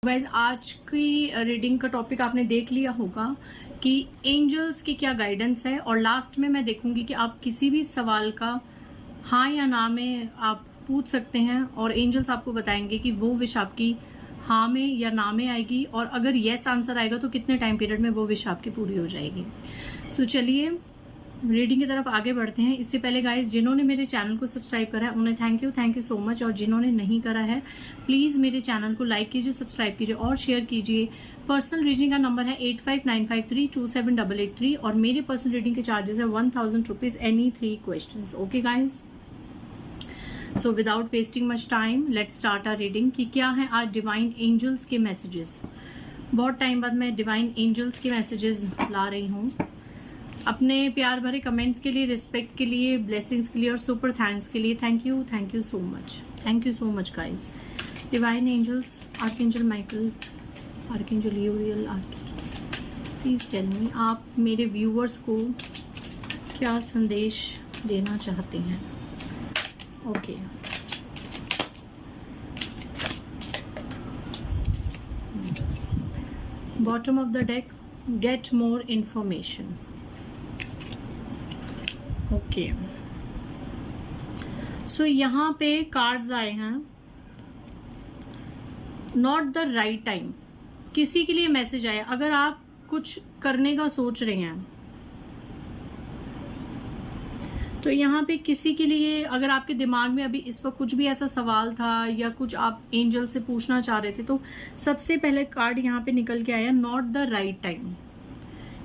Guys आज की reading का टॉपिक आपने देख लिया होगा कि एंजल्स की क्या गाइडेंस है, और लास्ट में मैं देखूंगी कि आप किसी भी सवाल का हाँ या ना में आप पूछ सकते हैं और एंजल्स आपको बताएंगे कि वो विश आपकी हाँ में या ना में आएगी, और अगर येस आंसर आएगा तो कितने टाइम पीरियड में वो विश आपकी पूरी हो जाएगी। सो चलिए रीडिंग की तरफ आगे बढ़ते हैं। इससे पहले गाइस जिन्होंने मेरे चैनल को सब्सक्राइब करा है उन्हें थैंक यू सो मच, और जिन्होंने नहीं करा है प्लीज मेरे चैनल को लाइक कीजिए, सब्सक्राइब कीजिए और शेयर कीजिए। पर्सनल रीडिंग का नंबर है 8595327883 और मेरे पर्सनल रीडिंग के चार्जेस है 1000 rupees any 3 question. Okay guys, so without wasting much time let's start our reading कि क्या है आज डिवाइन एंजल्स के मैसेजेस। बहुत टाइम बाद मैं डिवाइन एंजल्स के मैसेजेस ला रही हूँ। अपने प्यार भरे कमेंट्स के लिए, रिस्पेक्ट के लिए, ब्लेसिंग्स के लिए और सुपर थैंक्स के लिए thank you so much. Thank you so much guys. Divine angels, archangel Michael, archangel Uriel, please tell me आप मेरे व्यूअर्स को क्या संदेश देना चाहते हैं। Okay bottom of the deck, get more information. Okay so यहाँ पे कार्ड्स आए हैं नॉट द राइट टाइम। किसी के लिए मैसेज आया, अगर आप कुछ करने का सोच रहे हैं तो यहाँ पे किसी के लिए, अगर आपके दिमाग में अभी इस वक्त कुछ भी ऐसा सवाल था या कुछ आप एंजल से पूछना चाह रहे थे, तो सबसे पहले कार्ड यहाँ पे निकल के आया नॉट द राइट टाइम।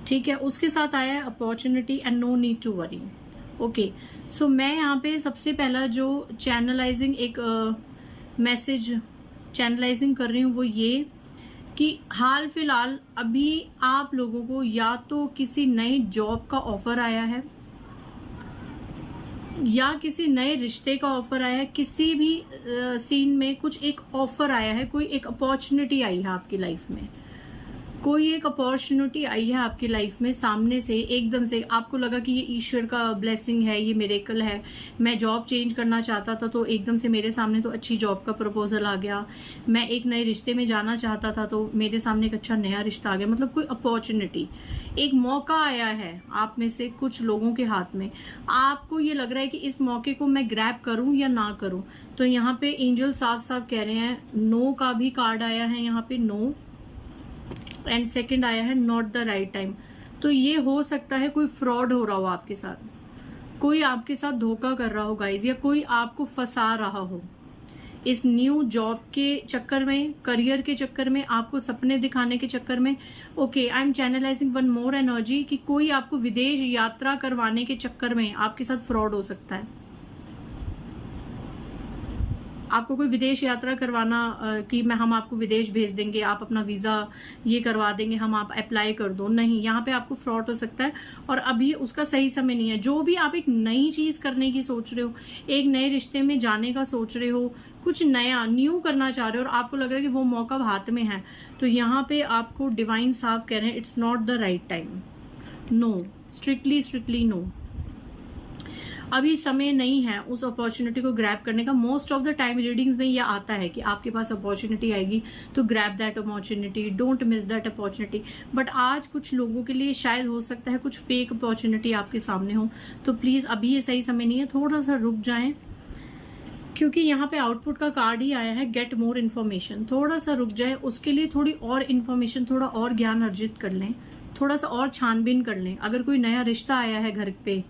ठीक है, उसके साथ आया है opportunity and no need to worry. Okay so मैं यहाँ पे सबसे पहला जो चैनलाइजिंग एक मैसेज चैनलाइजिंग कर रही हूँ वो ये कि हाल फिलहाल अभी आप लोगों को या तो किसी नई जॉब का ऑफर आया है या किसी नए रिश्ते का ऑफर आया है, किसी भी सीन में कुछ एक ऑफर आया है, कोई एक अपॉर्चुनिटी आई है आपकी लाइफ में, कोई एक अपॉर्चुनिटी आई है आपकी लाइफ में सामने से, एकदम से आपको लगा कि ये ईश्वर का ब्लेसिंग है, ये मिरेकल है। मैं जॉब चेंज करना चाहता था तो एकदम से मेरे सामने तो अच्छी जॉब का प्रपोजल आ गया। मैं एक नए रिश्ते में जाना चाहता था तो मेरे सामने एक अच्छा नया रिश्ता आ गया। मतलब कोई अपॉर्चुनिटी, एक मौका आया है आप में से कुछ लोगों के हाथ में। आपको ये लग रहा है कि इस मौके को मैं ग्रैब करूं या ना करूं। तो यहाँ पे एंजल साफ साफ कह रहे हैं, नो का भी कार्ड आया है यहाँ पे, नो, एंड सेकंड आया है नॉट द राइट टाइम। तो ये हो सकता है कोई फ्रॉड हो रहा हो आपके साथ, कोई आपके साथ धोखा कर रहा हो गाइज, या कोई आपको फंसा रहा हो इस न्यू जॉब के चक्कर में, करियर के चक्कर में, आपको सपने दिखाने के चक्कर में। Okay I am channelising one more energy कि कोई आपको विदेश यात्रा करवाने के चक्कर में आपके साथ फ्रॉड हो सकता है। आपको कोई विदेश यात्रा करवाना कि हम आपको विदेश भेज देंगे, आप अपना वीजा ये करवा देंगे, हम आप अप्लाई कर दो, नहीं, यहाँ पे आपको फ्रॉड हो सकता है और अभी उसका सही समय नहीं है। जो भी आप एक नई चीज करने की सोच रहे हो, एक नए रिश्ते में जाने का सोच रहे हो, कुछ नया न्यू करना चाह रहे हो और आपको लग रहा है कि वो मौका हाथ में है, तो यहाँ पे आपको डिवाइन साफ कह रहे हैं it's not the right time, no, strictly no, अभी समय नहीं है उस अपॉर्चुनिटी को ग्रैब करने का। Most of the time readings में यह आता है कि आपके पास अपॉर्चुनिटी आएगी तो grab that opportunity, don't miss that opportunity. But आज कुछ लोगों के लिए शायद हो सकता है कुछ फेक अपॉर्चुनिटी आपके सामने हो, तो प्लीज अभी ये सही समय नहीं है, थोड़ा सा रुक जाएं, क्योंकि यहाँ पे आउटपुट का कार्ड ही आया है गेट मोर इन्फॉर्मेशन। थोड़ा सा रुक जाए, उसके लिए थोड़ी और इन्फॉर्मेशन, थोड़ा और ज्ञान अर्जित कर लें, थोड़ा सा और छानबीन कर लें। अगर कोई नया रिश्ता आया है घर पे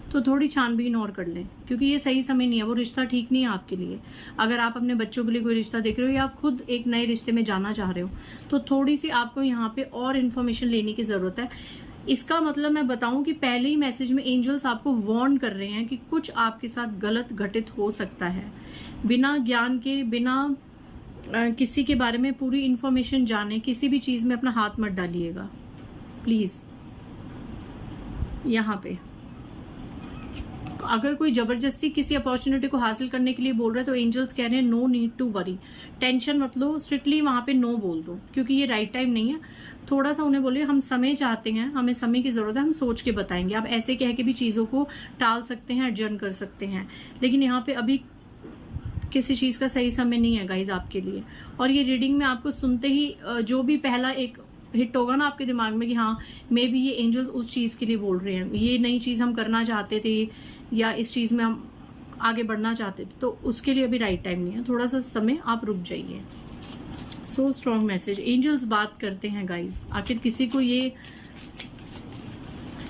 तो थोड़ी छानबीन और कर लें, क्योंकि ये सही समय नहीं है, वो रिश्ता ठीक नहीं है आपके लिए। अगर आप अपने बच्चों के लिए कोई रिश्ता देख रहे हो या आप खुद एक नए रिश्ते में जाना चाह रहे हो तो थोड़ी सी आपको यहाँ पे और इन्फॉर्मेशन लेने की जरूरत है। इसका मतलब मैं बताऊं कि पहले ही मैसेज में एंजल्स आपको वार्न कर रहे हैं कि कुछ आपके साथ गलत घटित हो सकता है। बिना ज्ञान के, बिना किसी के बारे में पूरी इन्फॉर्मेशन जाने किसी भी चीज में अपना हाथ मत डालिएगा प्लीज। यहाँ पे अगर कोई जबरदस्ती किसी अपॉर्चुनिटी को हासिल करने के लिए बोल रहा है तो एंजल्स कह रहे हैं no need to worry, tension मत लो, स्ट्रिक्टली वहां पे नो बोल दो, क्योंकि ये राइट टाइम नहीं है। थोड़ा सा उन्हें बोलिए हम समय चाहते हैं, हमें समय की जरूरत है, हम सोच के बताएंगे। आप ऐसे कह के भी चीजों को टाल सकते हैं, एडजर्न कर सकते हैं, लेकिन यहाँ पे अभी किसी चीज़ का सही समय नहीं है गाइज आपके लिए। और ये रीडिंग में आपको सुनते ही जो भी पहला एक हिट होगा ना आपके दिमाग में कि हाँ मे बी ये एंजल्स उस चीज़ के लिए बोल रहे हैं, ये नई चीज़ हम करना चाहते थे या इस चीज़ में हम आगे बढ़ना चाहते थे, तो उसके लिए अभी राइट टाइम नहीं है, थोड़ा सा समय आप रुक जाइए। सो स्ट्रॉन्ग मैसेज, एंजल्स बात करते हैं गाइज। आखिर किसी को ये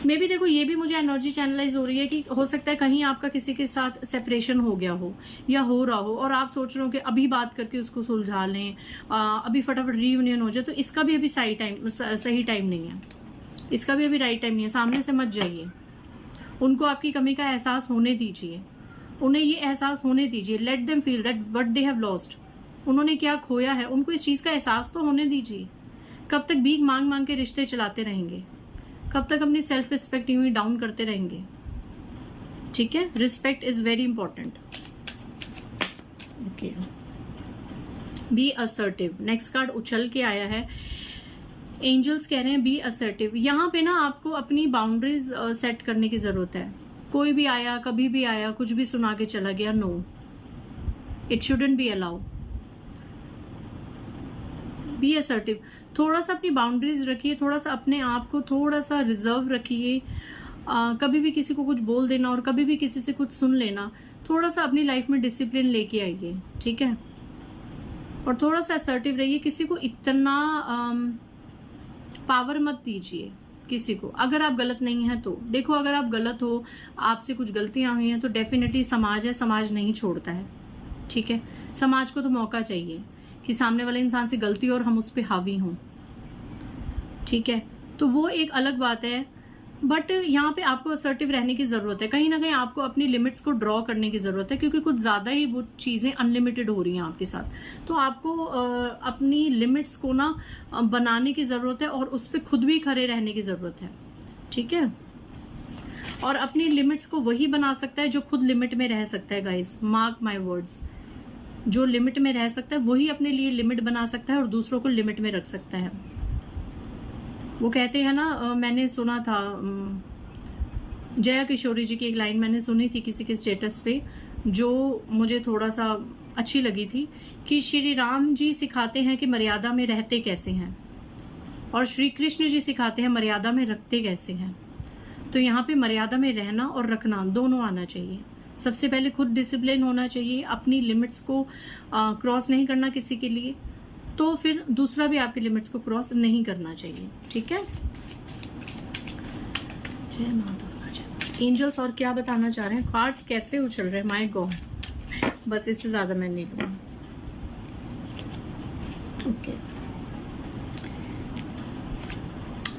मे बी देखो, ये भी मुझे एनर्जी चैनलाइज हो रही है कि हो सकता है कहीं आपका किसी के साथ सेपरेशन हो गया हो या हो रहा हो और आप सोच रहे हो कि अभी बात करके उसको सुलझा लें, अभी फटाफट रीयूनियन हो जाए, तो इसका भी अभी सही टाइम नहीं है, इसका भी अभी राइट टाइम नहीं है। सामने से मत जाइए, उनको आपकी कमी का एहसास होने दीजिए, उन्हें ये एहसास होने दीजिए। Let them feel that what they have lost, उन्होंने क्या खोया है उनको इस चीज का एहसास तो होने दीजिए। कब तक भीख मांग मांग के रिश्ते चलाते रहेंगे, कब तक अपनी सेल्फ रिस्पेक्ट यूं ही डाउन करते रहेंगे? ठीक है, respect is very important. Okay, be assertive. Next card उछल के आया है, एंजल्स कह रहे हैं बी असर्टिव। यहाँ पे ना आपको अपनी बाउंड्रीज सेट करने की जरूरत है। कोई भी आया, कभी भी आया, कुछ भी सुना के चला गया, no, it shouldn't be allow. Be assertive, थोड़ा सा अपनी बाउंड्रीज रखिए, थोड़ा सा अपने आप को थोड़ा सा रिजर्व रखिए। कभी भी किसी को कुछ बोल देना और कभी भी किसी से कुछ सुन लेना, थोड़ा सा अपनी लाइफ में डिसिप्लिन लेके आइए, ठीक है। और थोड़ा सा असर्टिव रहिए, किसी को इतना पावर मत दीजिए किसी को। अगर आप गलत नहीं है तो देखो, अगर आप गलत हो, आपसे कुछ गलतियां हुई हैं, तो डेफिनेटली समाज है, समाज नहीं छोड़ता है, ठीक है। समाज को तो मौका चाहिए कि सामने वाले इंसान से गलती और हम उस पर हावी हों, ठीक है। तो वो एक अलग बात है, बट यहाँ पे आपको असर्टिव रहने की जरूरत है। कहीं ना कहीं आपको अपनी लिमिट्स को ड्रॉ करने की जरूरत है, क्योंकि कुछ ज्यादा ही वो चीजें अनलिमिटेड हो रही हैं आपके साथ। तो आपको अपनी लिमिट्स को ना बनाने की जरूरत है और उस पर खुद भी खड़े रहने की जरूरत है, ठीक है। और अपनी लिमिट्स को वही बना सकता है जो खुद लिमिट में रह सकता है गाइज, मार्क माई वर्ड्स। जो लिमिट में रह सकता है वही अपने लिए लिमिट बना सकता है और दूसरों को लिमिट में रख सकता है। वो कहते हैं ना, मैंने सुना था जया किशोरी जी की एक लाइन मैंने सुनी थी किसी के स्टेटस पे, जो मुझे थोड़ा सा अच्छी लगी थी, कि श्री राम जी सिखाते हैं कि मर्यादा में रहते कैसे हैं और श्री कृष्ण जी सिखाते हैं मर्यादा में रखते कैसे हैं। तो यहाँ पे मर्यादा में रहना और रखना दोनों आना चाहिए। सबसे पहले खुद डिसिप्लिन होना चाहिए, अपनी लिमिट्स को क्रॉस नहीं करना किसी के लिए, तो फिर दूसरा भी आपकी लिमिट्स को क्रॉस नहीं करना चाहिए, ठीक है। जय माता दी। एंजल्स और क्या बताना चाह रहे हैं, कार्ड्स कैसे उछल रहे हैं, माय गॉड, बस इससे ज्यादा मैं नहीं लूंगा। ओके,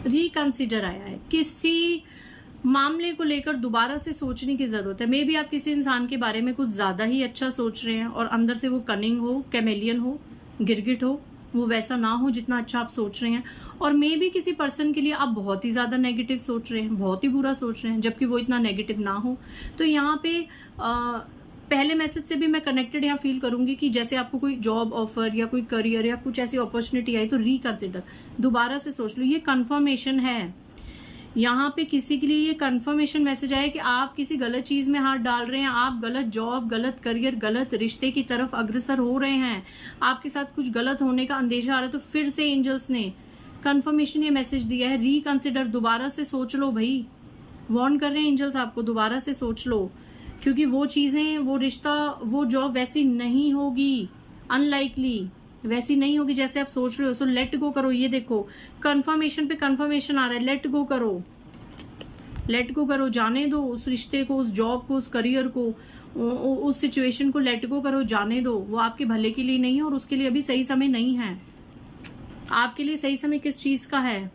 रिकंसिडर आया है, किसी मामले को लेकर दोबारा से सोचने की जरूरत है। मे बी आप किसी इंसान के बारे में कुछ ज्यादा ही अच्छा सोच रहे हैं और अंदर से वो कनिंग हो, कैमेलियन हो, गिरगिट हो, वो वैसा ना हो जितना अच्छा आप सोच रहे हैं। और मे बी किसी पर्सन के लिए आप बहुत ही ज्यादा नेगेटिव सोच रहे हैं, बहुत ही बुरा सोच रहे हैं, जबकि वो इतना नेगेटिव ना हो। तो यहाँ पे पहले मैसेज से भी मैं कनेक्टेड यहाँ फील करूंगी कि जैसे आपको कोई जॉब ऑफर या कोई करियर या कुछ ऐसी अपॉर्चुनिटी आई, तो रिकंसिडर, दोबारा से सोच लो। ये कंफर्मेशन है, यहाँ पे किसी के लिए ये कंफर्मेशन मैसेज आया कि आप किसी गलत चीज में हाथ डाल रहे हैं, आप गलत जॉब, गलत करियर, गलत रिश्ते की तरफ अग्रसर हो रहे हैं, आपके साथ कुछ गलत होने का अंदेशा आ रहा है। तो फिर से एंजल्स ने कंफर्मेशन ये मैसेज दिया है, रिकंसिडर, दोबारा से सोच लो भाई। वार्न कर रहे हैं एंजल्स आपको, दोबारा से सोच लो, क्योंकि वो चीजें, वो रिश्ता, वो जॉब वैसी नहीं होगी, अनलाइकली वैसी नहीं होगी जैसे आप सोच रहे हो। सो लेट गो करो। ये देखो कंफर्मेशन पे कंफर्मेशन आ रहा है, लेट गो करो, लेट गो करो, जाने दो उस रिश्ते को, उस जॉब को, उस करियर को, उस सिचुएशन को लेट गो करो, जाने दो। वो आपके भले के लिए नहीं है और उसके लिए अभी सही समय नहीं है। आपके लिए सही समय किस चीज का है?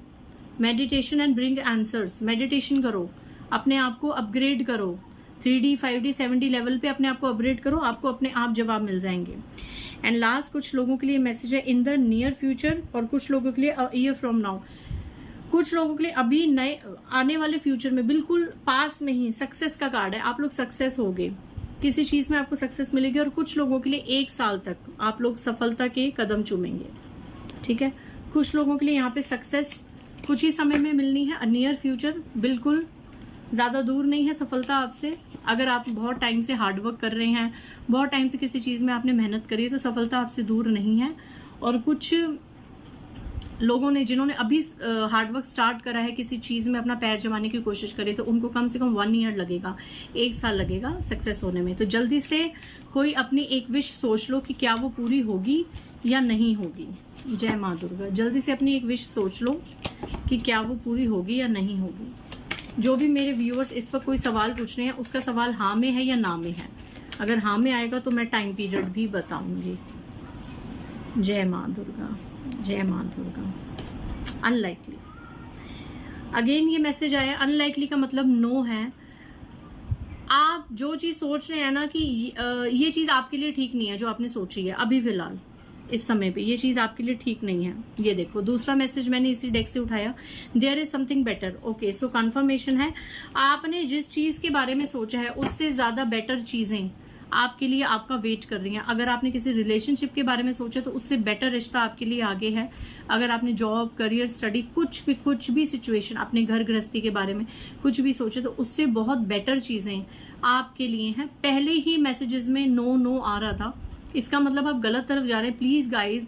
Meditation and bring answers. Meditation करो, अपने आप को अपग्रेड करो, 3D 5D 7D लेवल पे अपने आप को अपग्रेड करो, आपको अपने आप जवाब मिल जाएंगे। एंड लास्ट, कुछ लोगों के लिए मैसेज है इन द नियर फ्यूचर और कुछ लोगों के लिए अ ईयर फ्रॉम नाउ। कुछ लोगों के लिए अभी नए आने वाले फ्यूचर में, बिल्कुल पास में ही सक्सेस का कार्ड है। आप लोग सक्सेस होगे, किसी चीज में आपको सक्सेस मिलेगी। और कुछ लोगों के लिए 1 साल तक आप लोग सफलता के कदम चूमेंगे, ठीक है। कुछ लोगों के लिए यहाँ पे सक्सेस कुछ ही समय में मिलनी है, नियर फ्यूचर, बिल्कुल ज़्यादा दूर नहीं है सफलता आपसे। अगर आप बहुत टाइम से हार्ड वर्क कर रहे हैं, बहुत टाइम से किसी चीज़ में आपने मेहनत करी है, तो सफलता आपसे दूर नहीं है। और कुछ लोगों ने जिन्होंने अभी हार्डवर्क स्टार्ट करा है, किसी चीज़ में अपना पैर जमाने की कोशिश करी, तो उनको कम से कम 1 ईयर लगेगा, 1 साल लगेगा सक्सेस होने में। तो जल्दी से कोई अपनी एक विश सोच लो कि क्या वो पूरी होगी या नहीं होगी। जय माँ दुर्गा। जल्दी से अपनी एक विश सोच लो कि क्या वो पूरी होगी या नहीं होगी। जो भी मेरे व्यूअर्स इस वक्त कोई सवाल पूछ रहे हैं, उसका सवाल हाँ में है या ना में है। अगर हाँ में आएगा तो मैं टाइम पीरियड भी बताऊंगी। जय माँ दुर्गा, जय माँ दुर्गा। अनलाइकली, अगेन ये मैसेज आया, अनलाइकली का मतलब नो है। आप जो चीज सोच रहे हैं ना कि ये चीज आपके लिए ठीक नहीं है, जो आपने सोची है अभी फिलहाल इस समय पे, ये चीज आपके लिए ठीक नहीं है। ये देखो दूसरा मैसेज मैंने इसी डेक से उठाया, there is something better. Okay, so confirmation है, आपने जिस चीज के बारे में सोचा है उससे ज्यादा बेटर चीजें आपके लिए आपका वेट कर रही हैं। अगर आपने किसी रिलेशनशिप के बारे में सोचा तो उससे बेटर रिश्ता आपके लिए आगे है। अगर आपने जॉब, करियर, स्टडी, कुछ भी सिचुएशन, अपने घर गृहस्थी के बारे में कुछ भी सोचे तो उससे बहुत बेटर चीजें आपके लिए हैं। पहले ही मैसेजेस में नो नो आ रहा था, इसका मतलब आप गलत तरफ जा रहे हैं। Please guys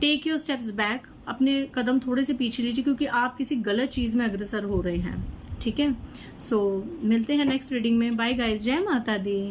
take your steps back, अपने कदम थोड़े से पीछे लीजिए, क्योंकि आप किसी गलत चीज में अग्रसर हो रहे हैं। ठीक है, सो मिलते हैं नेक्स्ट रीडिंग में। बाय गाइज, जय माता दी।